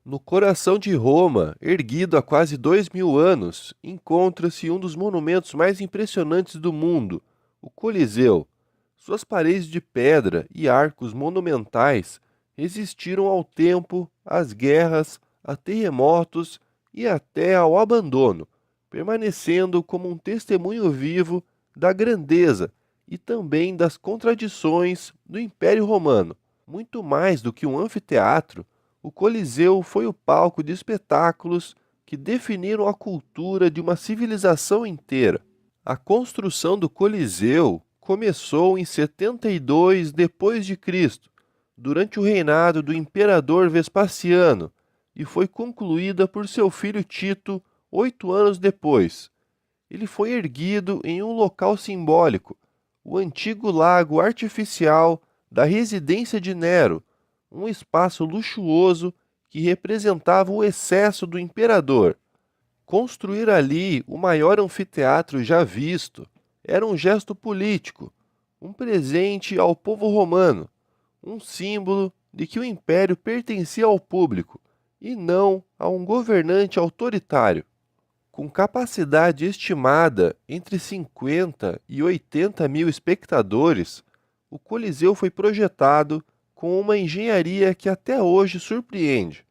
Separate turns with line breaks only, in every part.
No coração de Roma, erguido há quase 2000 anos, encontra-se um dos monumentos mais impressionantes do mundo, o Coliseu. Suas paredes de pedra e arcos monumentais resistiram ao tempo, às guerras, a terremotos e até ao abandono, permanecendo como um testemunho vivo da grandeza e também das contradições do Império Romano. Muito mais do que um anfiteatro, o Coliseu foi o palco de espetáculos que definiram a cultura de uma civilização inteira. A construção do Coliseu começou em 72 depois de Cristo, durante o reinado do imperador Vespasiano, e foi concluída por seu filho Tito 8 anos depois. Ele foi erguido em um local simbólico, o antigo lago artificial da residência de Nero, um espaço luxuoso que representava o excesso do imperador. Construir ali o maior anfiteatro já visto era um gesto político, um presente ao povo romano, um símbolo de que o império pertencia ao público e não a um governante autoritário. Com capacidade estimada entre 50 e 80 mil espectadores, o Coliseu foi projetado com uma engenharia que até hoje surpreende.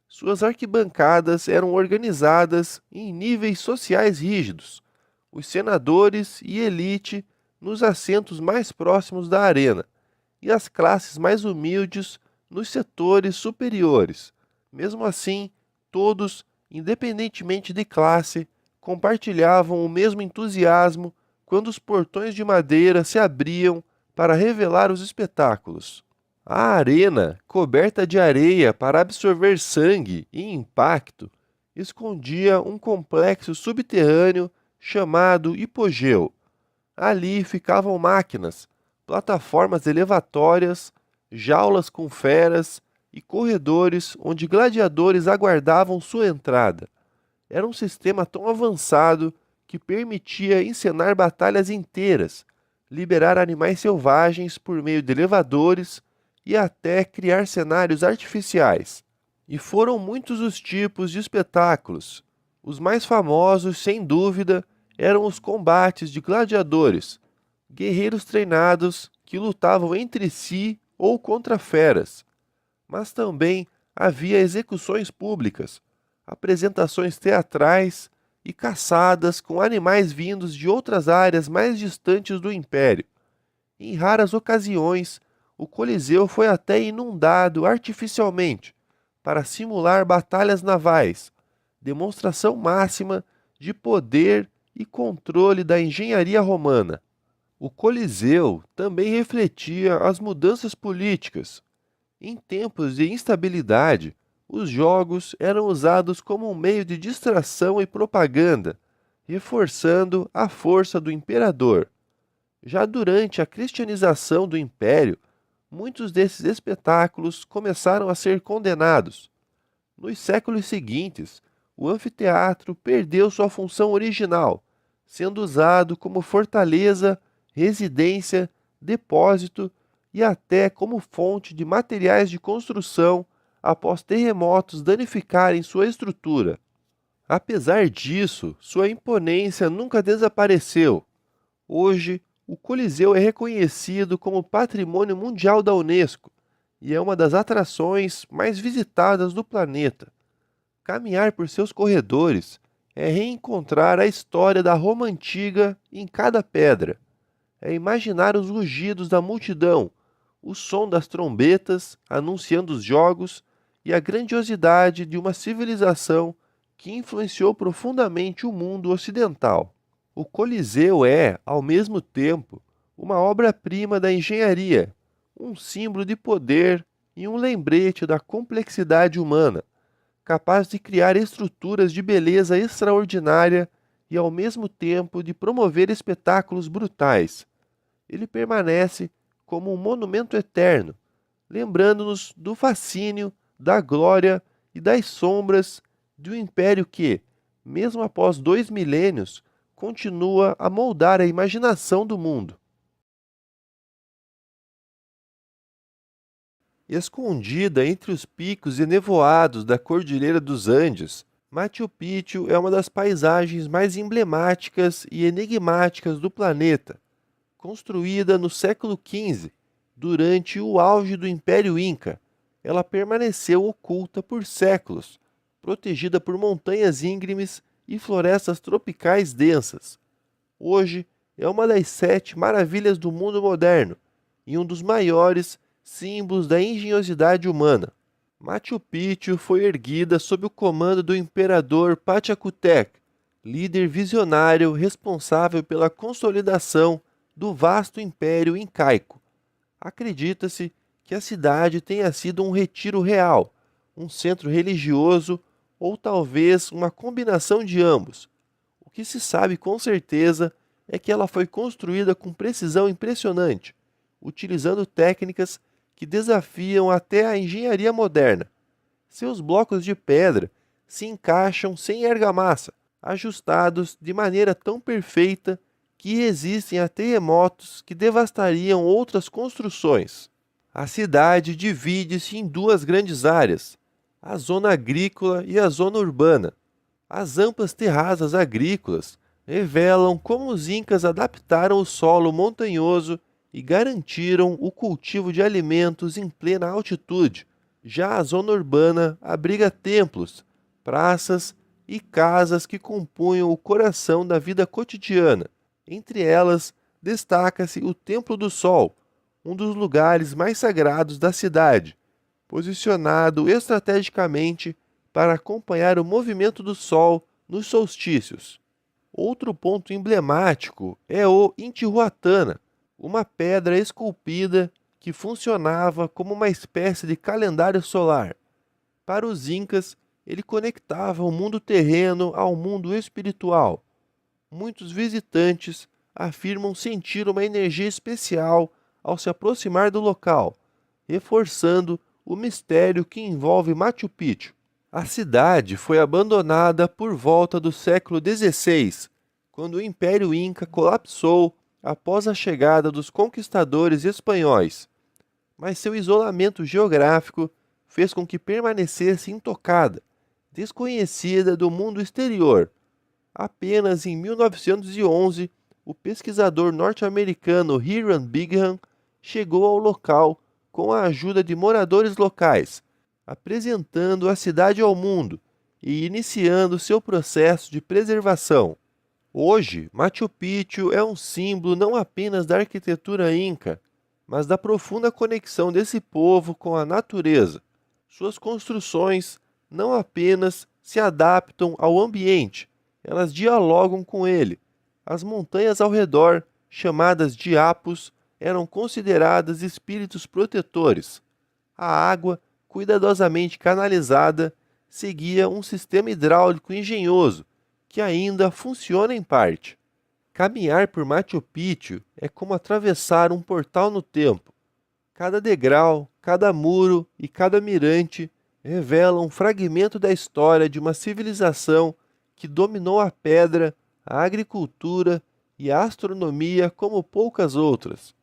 Suas arquibancadas eram organizadas em níveis sociais rígidos, os senadores e elite nos assentos mais próximos da arena, e as classes mais humildes nos setores superiores. Mesmo assim, todos, independentemente de classe, compartilhavam o mesmo entusiasmo quando os portões de madeira se abriam para revelar os espetáculos. A arena, coberta de areia para absorver sangue e impacto, escondia um complexo subterrâneo chamado hipogeu. Ali ficavam máquinas, plataformas elevatórias, jaulas com feras e corredores onde gladiadores aguardavam sua entrada. Era um sistema tão avançado que permitia encenar batalhas inteiras, liberar animais selvagens por meio de elevadores e até criar cenários artificiais. E foram muitos os tipos de espetáculos. Os mais famosos, sem dúvida, eram os combates de gladiadores, guerreiros treinados que lutavam entre si ou contra feras. Mas também havia execuções públicas, apresentações teatrais e caçadas com animais vindos de outras áreas mais distantes do império. Em raras ocasiões, o Coliseu foi até inundado artificialmente para simular batalhas navais, demonstração máxima de poder e controle da engenharia romana. O Coliseu também refletia as mudanças políticas. Em tempos de instabilidade, os jogos eram usados como um meio de distração e propaganda, reforçando a força do imperador. Já durante a cristianização do império, muitos desses espetáculos começaram a ser condenados. Nos séculos seguintes, o anfiteatro perdeu sua função original, sendo usado como fortaleza, residência, depósito e até como fonte de materiais de construção após terremotos danificarem sua estrutura. Apesar disso, sua imponência nunca desapareceu. Hoje, o Coliseu é reconhecido como Patrimônio Mundial da Unesco e é uma das atrações mais visitadas do planeta. Caminhar por seus corredores é reencontrar a história da Roma antiga em cada pedra. É imaginar os rugidos da multidão, o som das trombetas anunciando os jogos e a grandiosidade de uma civilização que influenciou profundamente o mundo ocidental. O Coliseu é, ao mesmo tempo, uma obra-prima da engenharia, um símbolo de poder e um lembrete da complexidade humana, capaz de criar estruturas de beleza extraordinária e, ao mesmo tempo, de promover espetáculos brutais. Ele permanece como um monumento eterno, lembrando-nos do fascínio, da glória e das sombras de um império que, mesmo após 2 milênios, continua a moldar a imaginação do mundo. Escondida entre os picos enevoados da Cordilheira dos Andes, Machu Picchu é uma das paisagens mais emblemáticas e enigmáticas do planeta. Construída no século XV, durante o auge do Império Inca, ela permaneceu oculta por séculos, protegida por montanhas íngremes e florestas tropicais densas. Hoje é uma das 7 maravilhas do mundo moderno e um dos maiores símbolos da engenhosidade humana. Machu Picchu foi erguida sob o comando do imperador Pachacutec, líder visionário responsável pela consolidação do vasto império incaico. Acredita-se que a cidade tenha sido um retiro real, um centro religioso ou talvez uma combinação de ambos. O que se sabe com certeza é que ela foi construída com precisão impressionante, utilizando técnicas que desafiam até a engenharia moderna. Seus blocos de pedra se encaixam sem argamassa, ajustados de maneira tão perfeita que resistem a terremotos que devastariam outras construções. A cidade divide-se em 2 grandes áreas, a zona agrícola e a zona urbana. As amplas terrazas agrícolas revelam como os incas adaptaram o solo montanhoso e garantiram o cultivo de alimentos em plena altitude. Já a zona urbana abriga templos, praças e casas que compunham o coração da vida cotidiana. Entre elas, destaca-se o Templo do Sol, um dos lugares mais sagrados da cidade, posicionado estrategicamente para acompanhar o movimento do Sol nos solstícios. Outro ponto emblemático é o Intihuatana, uma pedra esculpida que funcionava como uma espécie de calendário solar. Para os incas, ele conectava o mundo terreno ao mundo espiritual. Muitos visitantes afirmam sentir uma energia especial ao se aproximar do local, reforçando o mistério que envolve Machu Picchu. A cidade foi abandonada por volta do século XVI, quando o Império Inca colapsou após a chegada dos conquistadores espanhóis, mas seu isolamento geográfico fez com que permanecesse intocada, desconhecida do mundo exterior. Apenas em 1911, o pesquisador norte-americano Hiram Bingham chegou ao local com a ajuda de moradores locais, apresentando a cidade ao mundo e iniciando seu processo de preservação. Hoje, Machu Picchu é um símbolo não apenas da arquitetura inca, mas da profunda conexão desse povo com a natureza. Suas construções não apenas se adaptam ao ambiente, elas dialogam com ele. As montanhas ao redor, chamadas de apus, eram consideradas espíritos protetores. A água, cuidadosamente canalizada, seguia um sistema hidráulico engenhoso, que ainda funciona em parte. Caminhar por Machu Picchu é como atravessar um portal no tempo. Cada degrau, cada muro e cada mirante revelam um fragmento da história de uma civilização que dominou a pedra, a agricultura e a astronomia como poucas outras.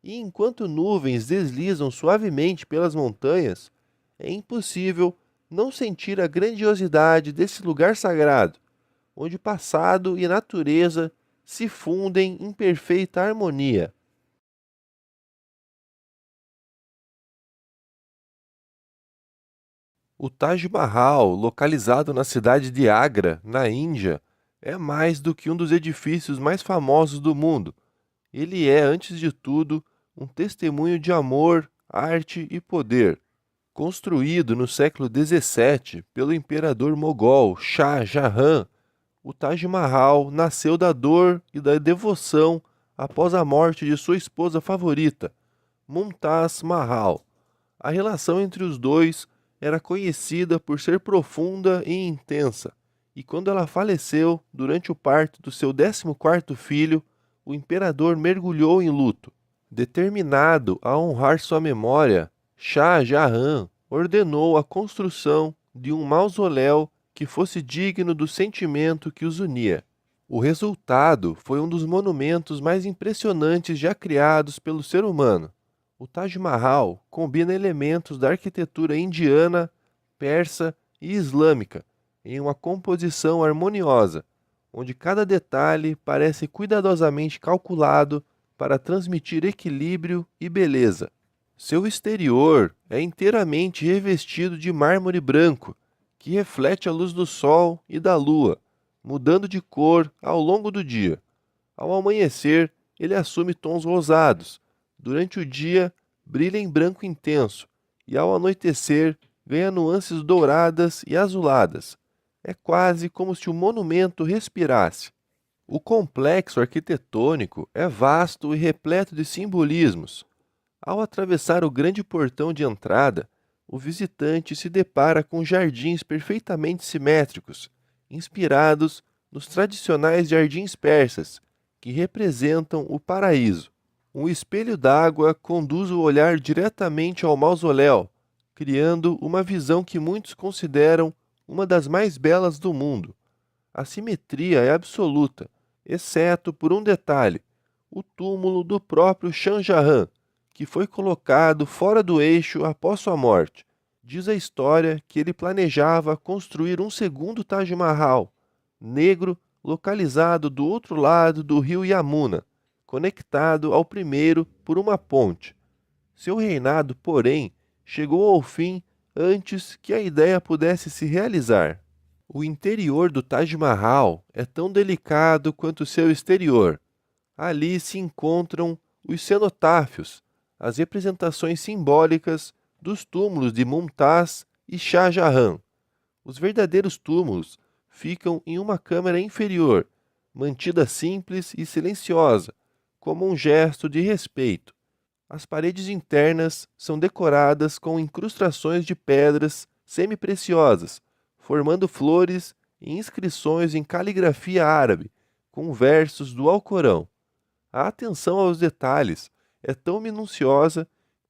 E enquanto nuvens deslizam suavemente pelas montanhas, é impossível não sentir a grandiosidade desse lugar sagrado, onde passado e natureza se fundem em perfeita harmonia. O Taj Mahal, localizado na cidade de Agra, na Índia, é mais do que um dos edifícios mais famosos do mundo. Ele é, antes de tudo, um testemunho de amor, arte e poder. Construído no século XVII pelo imperador mogol Shah Jahan, o Taj Mahal nasceu da dor e da devoção após a morte de sua esposa favorita, Mumtaz Mahal. A relação entre os dois era conhecida por ser profunda e intensa, e quando ela faleceu durante o parto do seu 14º filho, o imperador mergulhou em luto. Determinado a honrar sua memória, Shah Jahan ordenou a construção de um mausoléu que fosse digno do sentimento que os unia. O resultado foi um dos monumentos mais impressionantes já criados pelo ser humano. O Taj Mahal combina elementos da arquitetura indiana, persa e islâmica em uma composição harmoniosa, onde cada detalhe parece cuidadosamente calculado para transmitir equilíbrio e beleza. Seu exterior é inteiramente revestido de mármore branco, que reflete a luz do sol e da lua, mudando de cor ao longo do dia. Ao amanhecer, ele assume tons rosados. Durante o dia, brilha em branco intenso, e ao anoitecer, ganha nuances douradas e azuladas. É quase como se o monumento respirasse. O complexo arquitetônico é vasto e repleto de simbolismos. Ao atravessar o grande portão de entrada, o visitante se depara com jardins perfeitamente simétricos, inspirados nos tradicionais jardins persas, que representam o paraíso. Um espelho d'água conduz o olhar diretamente ao mausoléu, criando uma visão que muitos consideram uma das mais belas do mundo. A simetria é absoluta, exceto por um detalhe: o túmulo do próprio Shah Jahan, que foi colocado fora do eixo após sua morte. Diz a história que ele planejava construir um segundo Taj Mahal, negro, localizado do outro lado do rio Yamuna, conectado ao primeiro por uma ponte. Seu reinado, porém, chegou ao fim antes que a ideia pudesse se realizar. O interior do Taj Mahal é tão delicado quanto seu exterior. Ali se encontram os cenotáfios, as representações simbólicas dos túmulos de Mumtaz e Shah Jahan. Os verdadeiros túmulos ficam em uma câmara inferior, mantida simples e silenciosa, como um gesto de respeito. As paredes internas são decoradas com incrustações de pedras semi-preciosas, formando flores e inscrições em caligrafia árabe, com versos do Alcorão. A atenção aos detalhes é tão minuciosa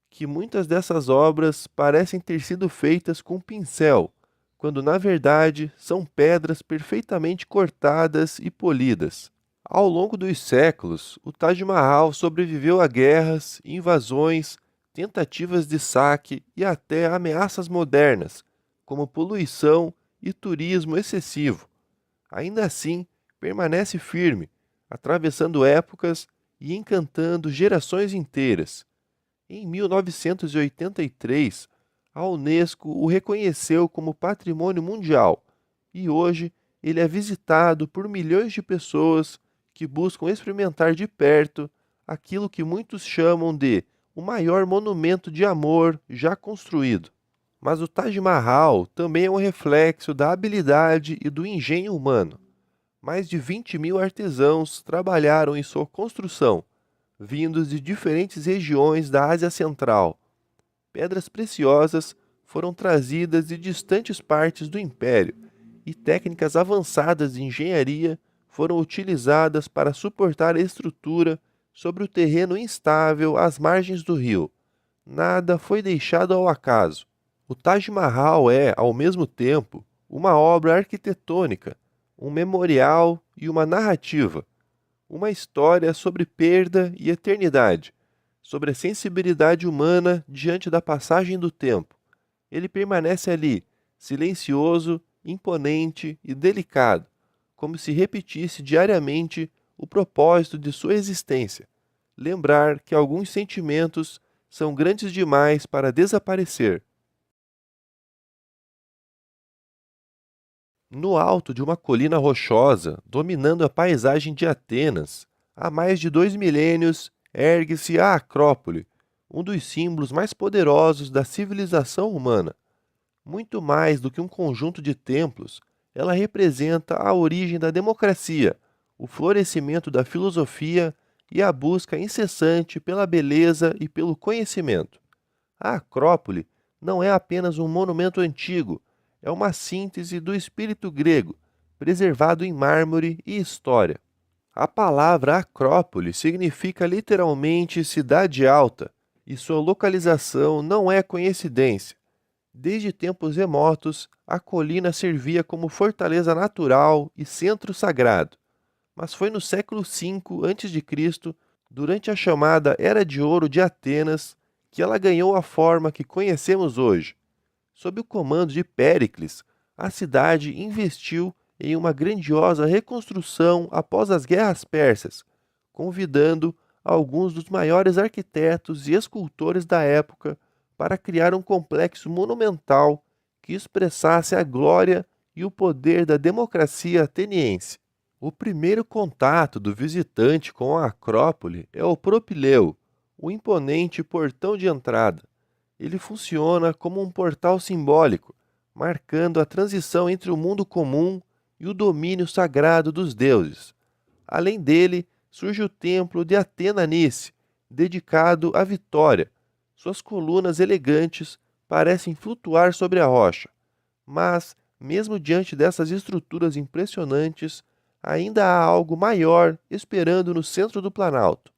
que muitas dessas obras parecem ter sido feitas com pincel, quando na verdade são pedras perfeitamente cortadas e polidas. Ao longo dos séculos, o Taj Mahal sobreviveu a guerras, invasões, tentativas de saque e até ameaças modernas, como poluição e turismo excessivo. Ainda assim, permanece firme, atravessando épocas e encantando gerações inteiras. Em 1983, a Unesco o reconheceu como Patrimônio Mundial e hoje ele é visitado por milhões de pessoas que buscam experimentar de perto aquilo que muitos chamam de o maior monumento de amor já construído. Mas o Taj Mahal também é um reflexo da habilidade e do engenho humano. Mais de 20.000 artesãos trabalharam em sua construção, vindos de diferentes regiões da Ásia Central. Pedras preciosas foram trazidas de distantes partes do Império, e técnicas avançadas de engenharia foram utilizadas para suportar a estrutura sobre o terreno instável às margens do rio. Nada foi deixado ao acaso. O Taj Mahal é, ao mesmo tempo, uma obra arquitetônica, um memorial e uma narrativa, uma história sobre perda e eternidade, sobre a sensibilidade humana diante da passagem do tempo. Ele permanece ali, silencioso, imponente e delicado, como se repetisse diariamente o propósito de sua existência: lembrar que alguns sentimentos são grandes demais para desaparecer. No alto de uma colina rochosa, dominando a paisagem de Atenas, há mais de 2 milênios, ergue-se a Acrópole, um dos símbolos mais poderosos da civilização humana. Muito mais do que um conjunto de templos, ela representa a origem da democracia, o florescimento da filosofia e a busca incessante pela beleza e pelo conhecimento. A Acrópole não é apenas um monumento antigo, é uma síntese do espírito grego, preservado em mármore e história. A palavra Acrópole significa literalmente cidade alta, e sua localização não é coincidência. Desde tempos remotos, a colina servia como fortaleza natural e centro sagrado. Mas foi no século V a.C., durante a chamada Era de Ouro de Atenas, que ela ganhou a forma que conhecemos hoje. Sob o comando de Péricles, a cidade investiu em uma grandiosa reconstrução após as guerras persas, convidando alguns dos maiores arquitetos e escultores da época para criar um complexo monumental que expressasse a glória e o poder da democracia ateniense. O primeiro contato do visitante com a Acrópole é o propileu, o imponente portão de entrada. Ele funciona como um portal simbólico, marcando a transição entre o mundo comum e o domínio sagrado dos deuses. Além dele, surge o templo de Atena Nice, dedicado à vitória. Suas colunas elegantes parecem flutuar sobre a rocha. Mas, mesmo diante dessas estruturas impressionantes, ainda há algo maior esperando no centro do Planalto.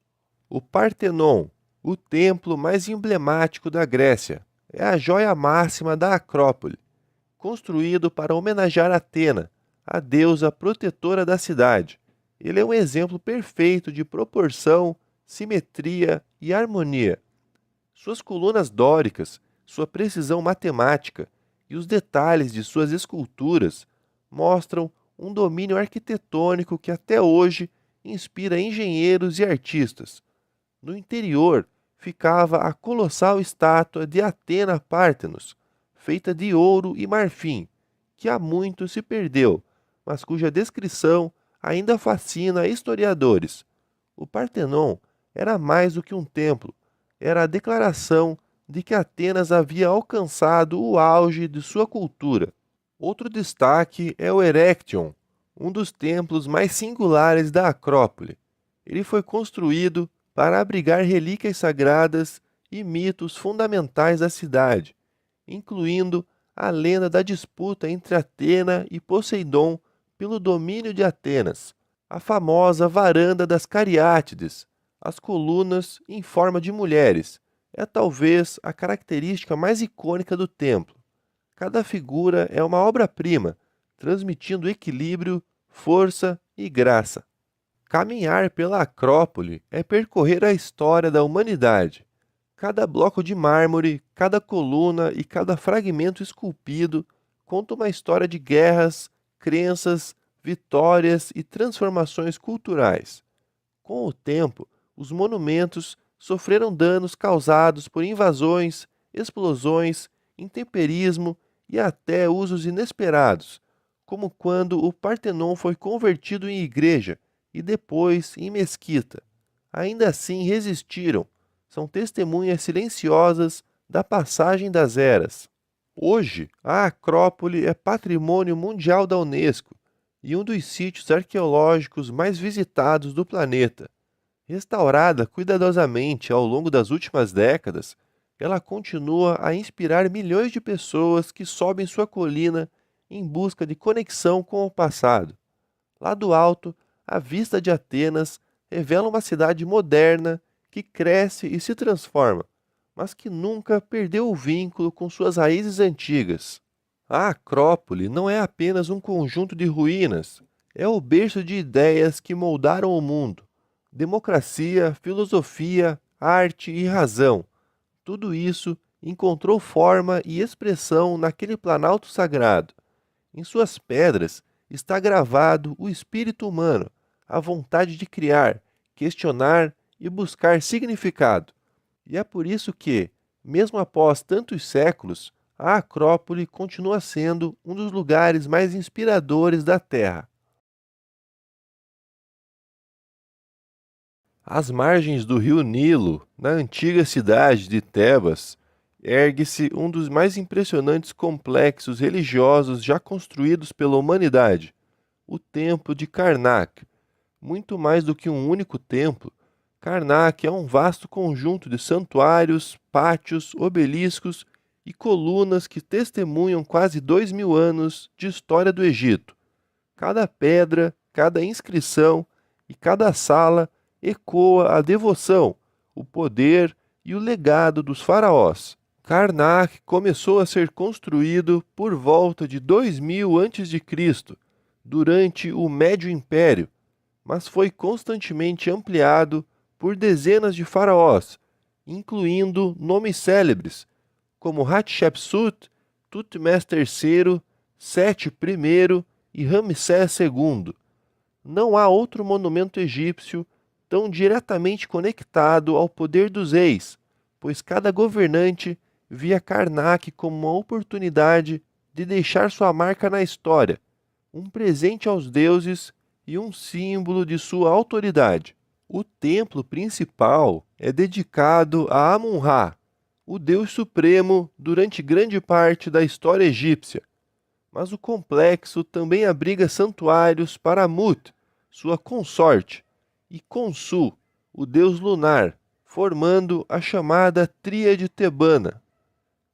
O Partenon, o templo mais emblemático da Grécia, é a joia máxima da Acrópole, construído para homenagear Atena, a deusa protetora da cidade. Ele é um exemplo perfeito de proporção, simetria e harmonia. Suas colunas dóricas, sua precisão matemática e os detalhes de suas esculturas mostram um domínio arquitetônico que até hoje inspira engenheiros e artistas. No interior ficava a colossal estátua de Atena Pártenos, feita de ouro e marfim, que há muito se perdeu, mas cuja descrição ainda fascina historiadores. O Partenon era mais do que um templo, era a declaração de que Atenas havia alcançado o auge de sua cultura. Outro destaque é o Erechthon, um dos templos mais singulares da Acrópole. Ele foi construído para abrigar relíquias sagradas e mitos fundamentais da cidade, incluindo a lenda da disputa entre Atena e Poseidon pelo domínio de Atenas, a famosa varanda das Cariátides, as colunas em forma de mulheres, é talvez a característica mais icônica do templo. Cada figura é uma obra-prima, transmitindo equilíbrio, força e graça. Caminhar pela Acrópole é percorrer a história da humanidade. Cada bloco de mármore, cada coluna e cada fragmento esculpido conta uma história de guerras, crenças, vitórias e transformações culturais. Com o tempo, os monumentos sofreram danos causados por invasões, explosões, intemperismo e até usos inesperados, como quando o Partenon foi convertido em igreja e depois em mesquita. Ainda assim resistiram, são testemunhas silenciosas da passagem das eras. Hoje, a Acrópole é patrimônio mundial da Unesco e um dos sítios arqueológicos mais visitados do planeta. Restaurada cuidadosamente ao longo das últimas décadas, ela continua a inspirar milhões de pessoas que sobem sua colina em busca de conexão com o passado. Lá do alto, a vista de Atenas revela uma cidade moderna que cresce e se transforma, mas que nunca perdeu o vínculo com suas raízes antigas. A Acrópole não é apenas um conjunto de ruínas, é o berço de ideias que moldaram o mundo. Democracia, filosofia, arte e razão. Tudo isso encontrou forma e expressão naquele planalto sagrado. Em suas pedras está gravado o espírito humano, a vontade de criar, questionar e buscar significado. E é por isso que, mesmo após tantos séculos, a Acrópole continua sendo um dos lugares mais inspiradores da Terra. Às margens do rio Nilo, na antiga cidade de Tebas, ergue-se um dos mais impressionantes complexos religiosos já construídos pela humanidade, o Templo de Karnak. Muito mais do que um único templo, Karnak é um vasto conjunto de santuários, pátios, obeliscos e colunas que testemunham quase 2000 anos de história do Egito. Cada pedra, cada inscrição e cada sala ecoa a devoção, o poder e o legado dos faraós. Karnak começou a ser construído por volta de 2000 a.C., durante o Médio Império, mas foi constantemente ampliado por dezenas de faraós, incluindo nomes célebres como Hatshepsut, Tutmés III, Sete I e Ramsés II. Não há outro monumento egípcio tão diretamente conectado ao poder dos reis, pois cada governante via Karnak como uma oportunidade de deixar sua marca na história, um presente aos deuses e um símbolo de sua autoridade. O templo principal é dedicado a Amun-Ra, o deus supremo durante grande parte da história egípcia. Mas o complexo também abriga santuários para Mut, sua consorte, e Khonsu, o deus lunar, formando a chamada Tríade Tebana.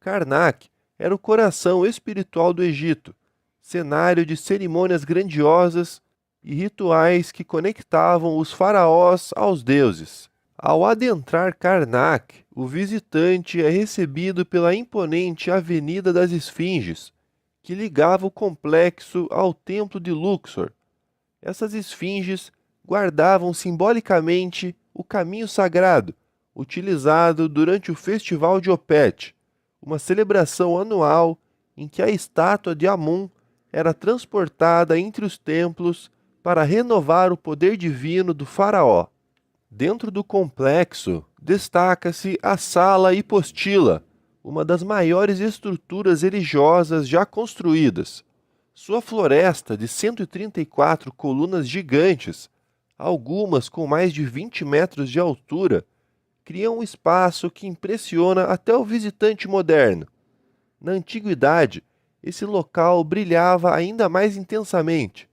Karnak era o coração espiritual do Egito, cenário de cerimônias grandiosas e rituais que conectavam os faraós aos deuses. Ao adentrar Karnak, o visitante é recebido pela imponente Avenida das Esfinges, que ligava o complexo ao templo de Luxor. Essas esfinges guardavam simbolicamente o caminho sagrado, utilizado durante o Festival de Opet, uma celebração anual em que a estátua de Amun era transportada entre os templos para renovar o poder divino do faraó. Dentro do complexo, destaca-se a Sala Hipostila, uma das maiores estruturas religiosas já construídas. Sua floresta de 134 colunas gigantes, algumas com mais de 20 metros de altura, cria um espaço que impressiona até o visitante moderno. Na antiguidade, esse local brilhava ainda mais intensamente.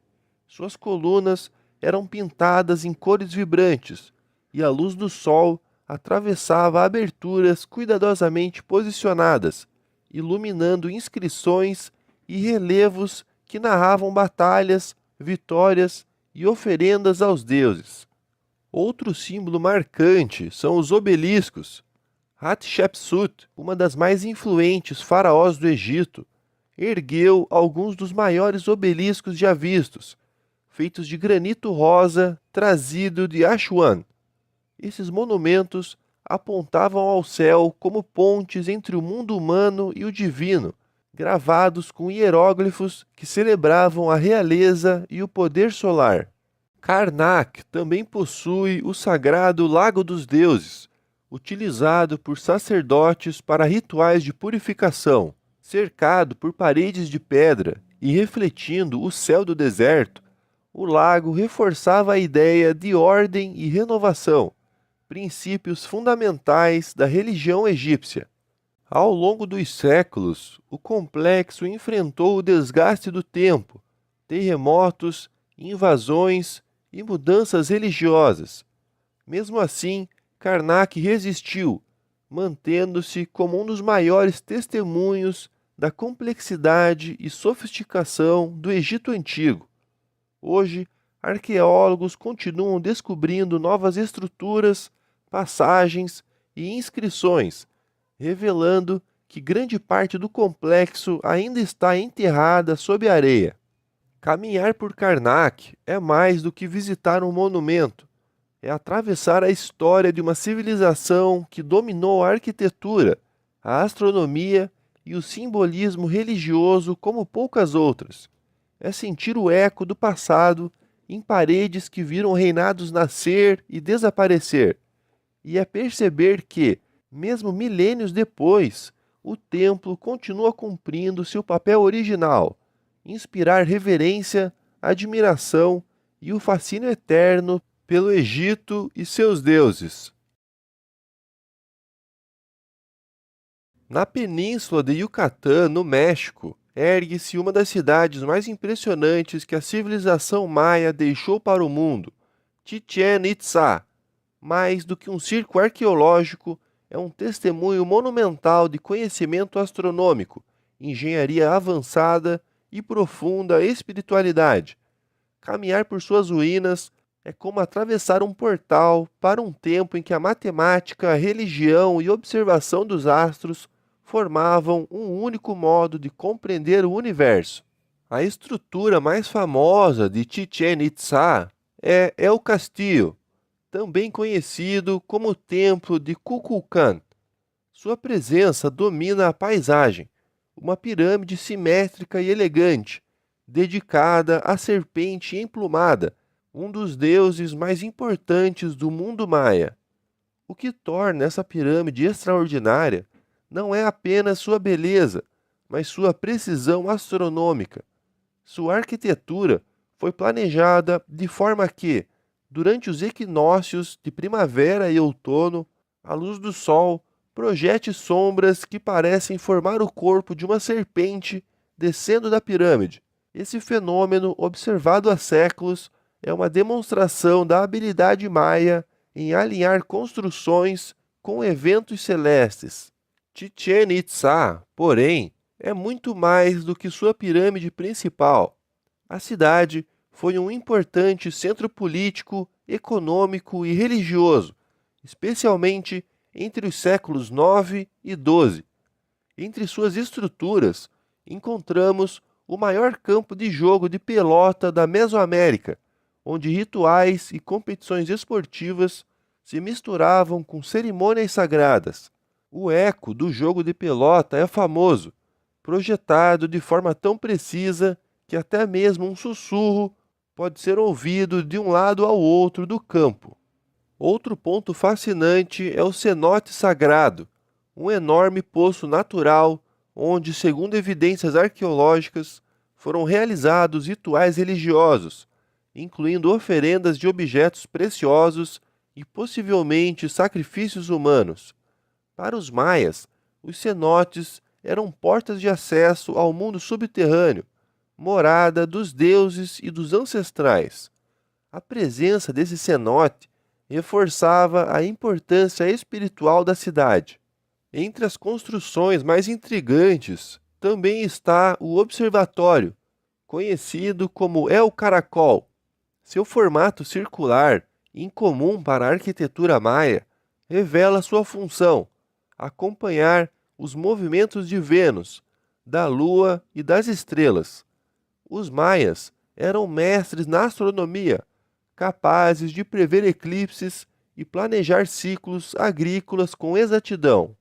Suas colunas eram pintadas em cores vibrantes, e a luz do sol atravessava aberturas cuidadosamente posicionadas, iluminando inscrições e relevos que narravam batalhas, vitórias e oferendas aos deuses. Outro símbolo marcante são os obeliscos. Hatshepsut, uma das mais influentes faraós do Egito, ergueu alguns dos maiores obeliscos já vistos, feitos de granito rosa trazido de Assuan. Esses monumentos apontavam ao céu como pontes entre o mundo humano e o divino, gravados com hieróglifos que celebravam a realeza e o poder solar. Karnak também possui o sagrado Lago dos Deuses, utilizado por sacerdotes para rituais de purificação. Cercado por paredes de pedra e refletindo o céu do deserto, o lago reforçava a ideia de ordem e renovação, princípios fundamentais da religião egípcia. Ao longo dos séculos, o complexo enfrentou o desgaste do tempo, terremotos, invasões e mudanças religiosas. Mesmo assim, Karnak resistiu, mantendo-se como um dos maiores testemunhos da complexidade e sofisticação do Egito Antigo. Hoje, arqueólogos continuam descobrindo novas estruturas, passagens e inscrições, revelando que grande parte do complexo ainda está enterrada sob a areia. Caminhar por Karnak é mais do que visitar um monumento, é atravessar a história de uma civilização que dominou a arquitetura, a astronomia e o simbolismo religioso como poucas outras. É sentir o eco do passado em paredes que viram reinados nascer e desaparecer. E é perceber que, mesmo milênios depois, o templo continua cumprindo seu papel original: inspirar reverência, admiração e o fascínio eterno pelo Egito e seus deuses. Na península de Yucatán, no México, ergue-se uma das cidades mais impressionantes que a civilização maia deixou para o mundo, Chichén Itzá. Mais do que um circo arqueológico, é um testemunho monumental de conhecimento astronômico, engenharia avançada e profunda espiritualidade. Caminhar por suas ruínas é como atravessar um portal para um tempo em que a matemática, a religião e a observação dos astros formavam um único modo de compreender o universo. A estrutura mais famosa de Chichén Itzá é El Castillo, também conhecido como Templo de Kukulkan. Sua presença domina a paisagem, uma pirâmide simétrica e elegante, dedicada à serpente emplumada, um dos deuses mais importantes do mundo maia. O que torna essa pirâmide extraordinária não é apenas sua beleza, mas sua precisão astronômica. Sua arquitetura foi planejada de forma que, durante os equinócios de primavera e outono, a luz do sol projete sombras que parecem formar o corpo de uma serpente descendo da pirâmide. Esse fenômeno, observado há séculos, é uma demonstração da habilidade maia em alinhar construções com eventos celestes. Chichén Itzá, porém, é muito mais do que sua pirâmide principal. A cidade foi um importante centro político, econômico e religioso, especialmente entre os séculos 9 e 12. Entre suas estruturas, encontramos o maior campo de jogo de pelota da Mesoamérica, onde rituais e competições esportivas se misturavam com cerimônias sagradas. O eco do jogo de pelota é famoso, projetado de forma tão precisa que até mesmo um sussurro pode ser ouvido de um lado ao outro do campo. Outro ponto fascinante é o cenote sagrado, um enorme poço natural onde, segundo evidências arqueológicas, foram realizados rituais religiosos, incluindo oferendas de objetos preciosos e possivelmente sacrifícios humanos. Para os maias, os cenotes eram portas de acesso ao mundo subterrâneo, morada dos deuses e dos ancestrais. A presença desse cenote reforçava a importância espiritual da cidade. Entre as construções mais intrigantes também está o observatório, conhecido como El Caracol. Seu formato circular, incomum para a arquitetura maia, revela sua função: acompanhar os movimentos de Vênus, da Lua e das estrelas. Os maias eram mestres na astronomia, capazes de prever eclipses e planejar ciclos agrícolas com exatidão.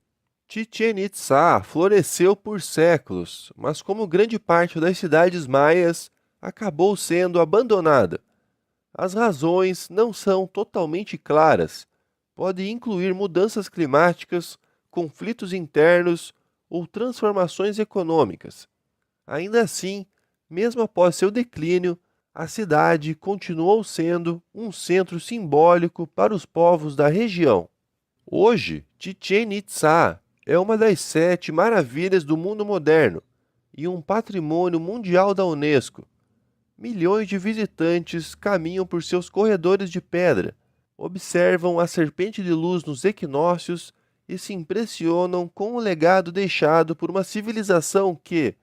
Chichén Itzá floresceu por séculos, mas como grande parte das cidades maias, acabou sendo abandonada. As razões não são totalmente claras. Pode incluir mudanças climáticas, conflitos internos ou transformações econômicas. Ainda assim, mesmo após seu declínio, a cidade continuou sendo um centro simbólico para os povos da região. Hoje, Chichén Itzá é uma das 7 maravilhas do mundo moderno e um patrimônio mundial da Unesco. Milhões de visitantes caminham por seus corredores de pedra, observam a serpente de luz nos equinócios e se impressionam com o legado deixado por uma civilização que,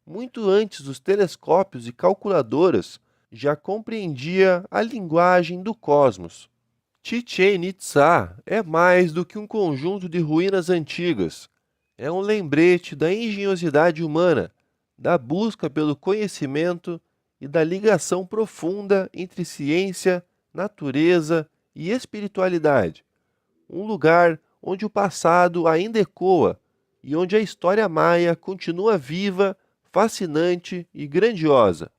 muito antes dos telescópios e calculadoras, já compreendia a linguagem do cosmos. Chichén Itzá é mais do que um conjunto de ruínas antigas. É um lembrete da engenhosidade humana, da busca pelo conhecimento e da ligação profunda entre ciência, natureza e espiritualidade. Um lugar onde o passado ainda ecoa e onde a história maia continua viva, fascinante e grandiosa.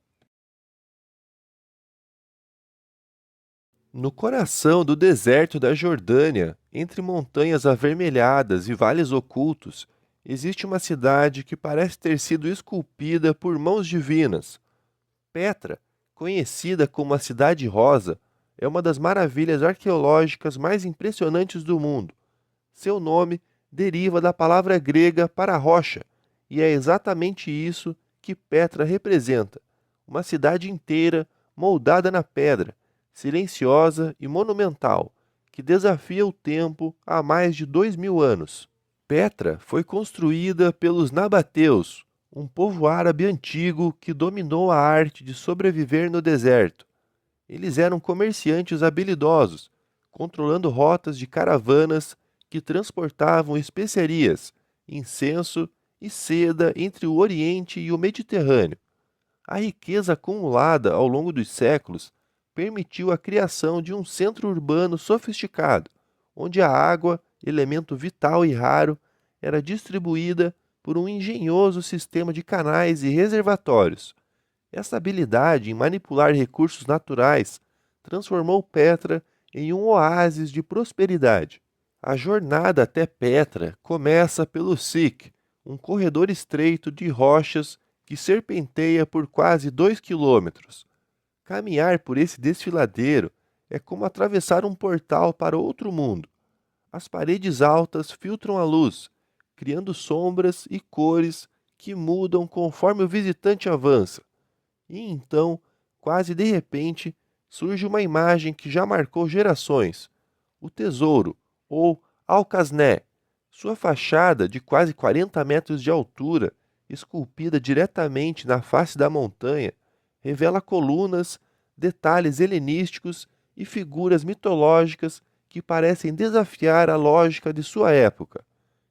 No coração do deserto da Jordânia, entre montanhas avermelhadas e vales ocultos, existe uma cidade que parece ter sido esculpida por mãos divinas. Petra, conhecida como a Cidade Rosa, é uma das maravilhas arqueológicas mais impressionantes do mundo. Seu nome deriva da palavra grega para rocha, e é exatamente isso que Petra representa: uma cidade inteira moldada na pedra, silenciosa e monumental, que desafia o tempo há mais de 2000 anos. Petra foi construída pelos nabateus, um povo árabe antigo que dominou a arte de sobreviver no deserto. Eles eram comerciantes habilidosos, controlando rotas de caravanas que transportavam especiarias, incenso e seda entre o Oriente e o Mediterrâneo. A riqueza acumulada ao longo dos séculos permitiu a criação de um centro urbano sofisticado, onde a água, elemento vital e raro, era distribuída por um engenhoso sistema de canais e reservatórios. Essa habilidade em manipular recursos naturais transformou Petra em um oásis de prosperidade. A jornada até Petra começa pelo Siq, um corredor estreito de rochas que serpenteia por quase 2 quilômetros. Caminhar por esse desfiladeiro é como atravessar um portal para outro mundo. As paredes altas filtram a luz, criando sombras e cores que mudam conforme o visitante avança. E então, quase de repente, surge uma imagem que já marcou gerações: o tesouro, ou Alcasné. Sua fachada, de quase 40 metros de altura, esculpida diretamente na face da montanha, revela colunas, detalhes helenísticos e figuras mitológicas que parecem desafiar a lógica de sua época.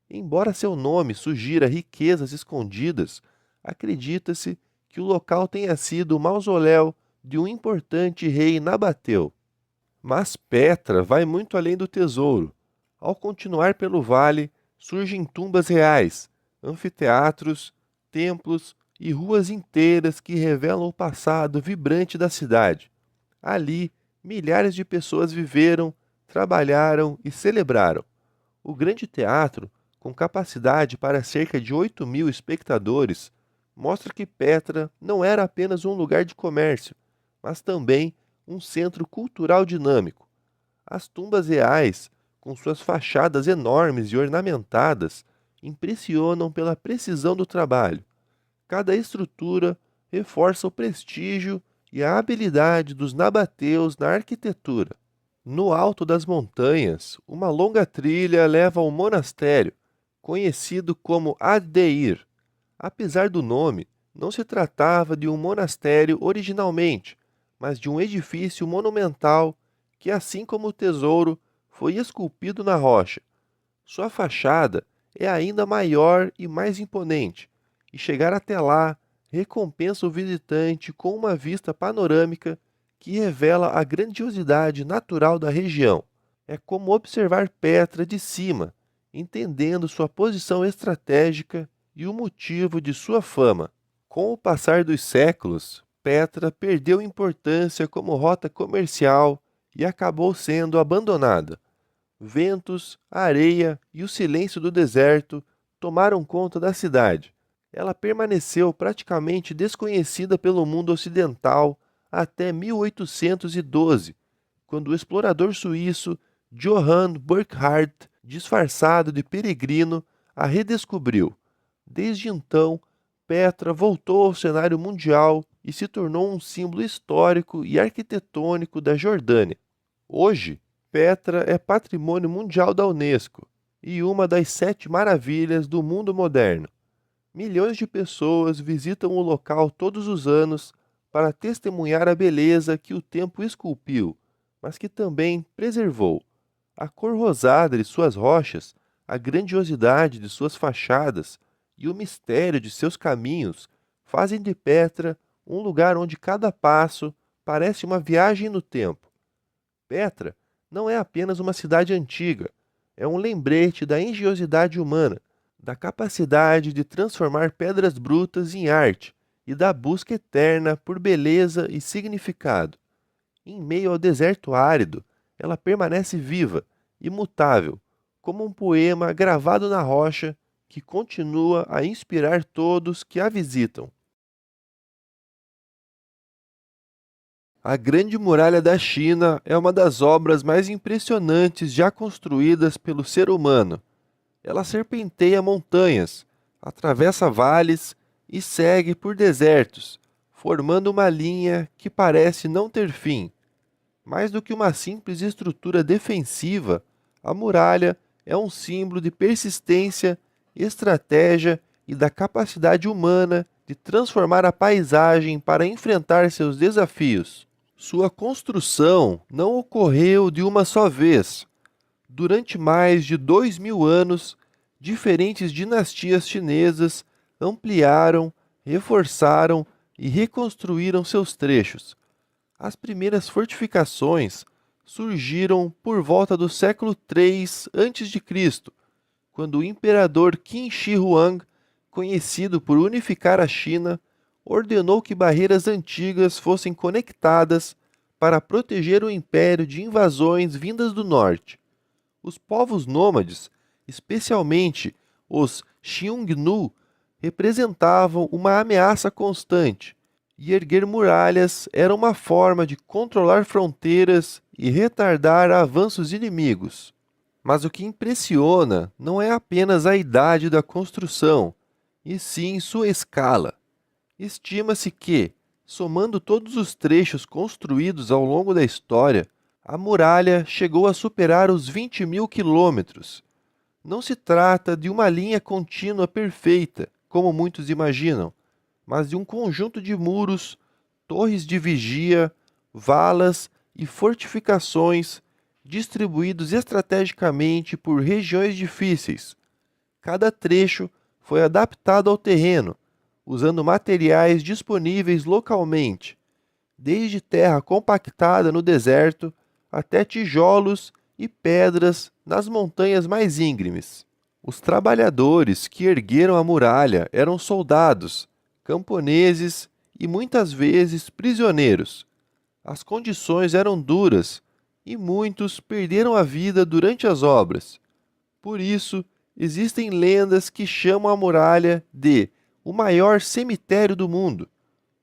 Embora seu nome sugira riquezas escondidas, acredita-se que o local tenha sido o mausoléu de um importante rei nabateu. Mas Petra vai muito além do tesouro. Ao continuar pelo vale, surgem tumbas reais, anfiteatros, templos e ruas inteiras que revelam o passado vibrante da cidade. Ali, milhares de pessoas viveram, trabalharam e celebraram. O grande teatro, com capacidade para cerca de 8.000 espectadores, mostra que Petra não era apenas um lugar de comércio, mas também um centro cultural dinâmico. As tumbas reais, com suas fachadas enormes e ornamentadas, impressionam pela precisão do trabalho. Cada estrutura reforça o prestígio e a habilidade dos nabateus na arquitetura. No alto das montanhas, uma longa trilha leva ao monastério, conhecido como Ad-Deir. Apesar do nome, não se tratava de um monastério originalmente, mas de um edifício monumental que, assim como o tesouro, foi esculpido na rocha. Sua fachada é ainda maior e mais imponente, e chegar até lá recompensa o visitante com uma vista panorâmica que revela a grandiosidade natural da região. É como observar Petra de cima, entendendo sua posição estratégica e o motivo de sua fama. Com o passar dos séculos, Petra perdeu importância como rota comercial e acabou sendo abandonada. Ventos, areia e o silêncio do deserto tomaram conta da cidade. Ela permaneceu praticamente desconhecida pelo mundo ocidental até 1812, quando o explorador suíço Johann Burckhardt, disfarçado de peregrino, a redescobriu. Desde então, Petra voltou ao cenário mundial e se tornou um símbolo histórico e arquitetônico da Jordânia. Hoje, Petra é patrimônio mundial da Unesco e uma das 7 maravilhas do mundo moderno. Milhões de pessoas visitam o local todos os anos para testemunhar a beleza que o tempo esculpiu, mas que também preservou. A cor rosada de suas rochas, a grandiosidade de suas fachadas e o mistério de seus caminhos fazem de Petra um lugar onde cada passo parece uma viagem no tempo. Petra não é apenas uma cidade antiga, é um lembrete da engenhosidade humana, da capacidade de transformar pedras brutas em arte e da busca eterna por beleza e significado. Em meio ao deserto árido, ela permanece viva, imutável, como um poema gravado na rocha que continua a inspirar todos que a visitam. A Grande Muralha da China é uma das obras mais impressionantes já construídas pelo ser humano. Ela serpenteia montanhas, atravessa vales e segue por desertos, formando uma linha que parece não ter fim. Mais do que uma simples estrutura defensiva, a muralha é um símbolo de persistência, estratégia e da capacidade humana de transformar a paisagem para enfrentar seus desafios. Sua construção não ocorreu de uma só vez. Durante mais de 2.000 anos, diferentes dinastias chinesas ampliaram, reforçaram e reconstruíram seus trechos. As primeiras fortificações surgiram por volta do século III a.C., quando o imperador Qin Shi Huang, conhecido por unificar a China, ordenou que barreiras antigas fossem conectadas para proteger o império de invasões vindas do norte. Os povos nômades, especialmente os Xiongnu, representavam uma ameaça constante, e erguer muralhas era uma forma de controlar fronteiras e retardar avanços inimigos. Mas o que impressiona não é apenas a idade da construção, e sim sua escala. Estima-se que, somando todos os trechos construídos ao longo da história, a muralha chegou a superar os 20.000 quilômetros. Não se trata de uma linha contínua perfeita, como muitos imaginam, mas de um conjunto de muros, torres de vigia, valas e fortificações distribuídos estrategicamente por regiões difíceis. Cada trecho foi adaptado ao terreno, usando materiais disponíveis localmente, desde terra compactada no deserto até tijolos e pedras nas montanhas mais íngremes. Os trabalhadores que ergueram a muralha eram soldados, camponeses e muitas vezes prisioneiros. As condições eram duras e muitos perderam a vida durante as obras. Por isso, existem lendas que chamam a muralha de o maior cemitério do mundo,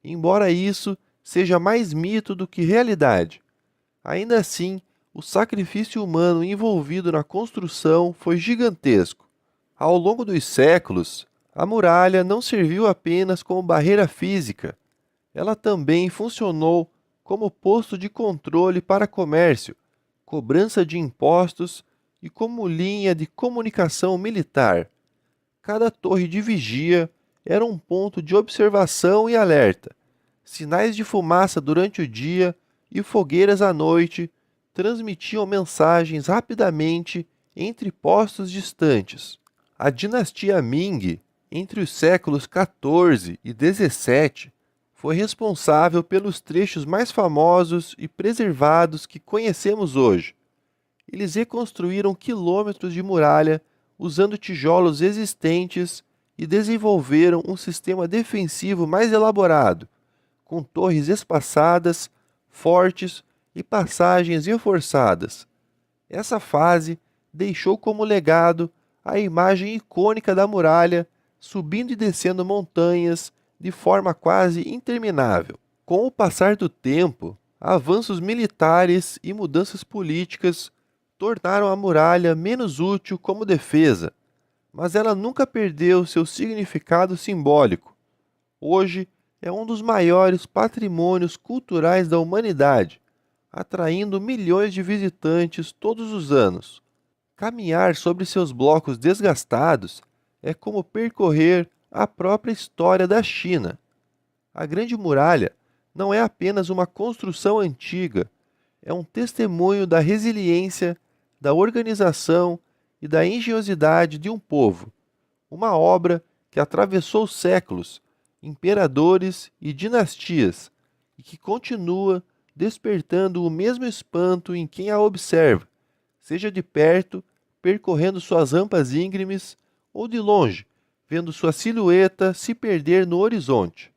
embora isso seja mais mito do que realidade. Ainda assim, o sacrifício humano envolvido na construção foi gigantesco. Ao longo dos séculos, a muralha não serviu apenas como barreira física, ela também funcionou como posto de controle para comércio, cobrança de impostos e como linha de comunicação militar. Cada torre de vigia era um ponto de observação e alerta. Sinais de fumaça durante o dia e fogueiras à noite transmitiam mensagens rapidamente entre postos distantes. A dinastia Ming, entre os séculos XIV e XVII, foi responsável pelos trechos mais famosos e preservados que conhecemos hoje. Eles reconstruíram quilômetros de muralha usando tijolos existentes e desenvolveram um sistema defensivo mais elaborado, com torres espaçadas, fortes e passagens reforçadas. Essa fase deixou como legado a imagem icônica da muralha subindo e descendo montanhas de forma quase interminável. Com o passar do tempo, avanços militares e mudanças políticas tornaram a muralha menos útil como defesa, mas ela nunca perdeu seu significado simbólico. Hoje é um dos maiores patrimônios culturais da humanidade, atraindo milhões de visitantes todos os anos. Caminhar sobre seus blocos desgastados é como percorrer a própria história da China. A Grande Muralha não é apenas uma construção antiga, é um testemunho da resiliência, da organização e da engenhosidade de um povo. Uma obra que atravessou séculos, imperadores e dinastias e que continua despertando o mesmo espanto em quem a observa, seja de perto, percorrendo suas rampas íngremes, ou de longe, vendo sua silhueta se perder no horizonte.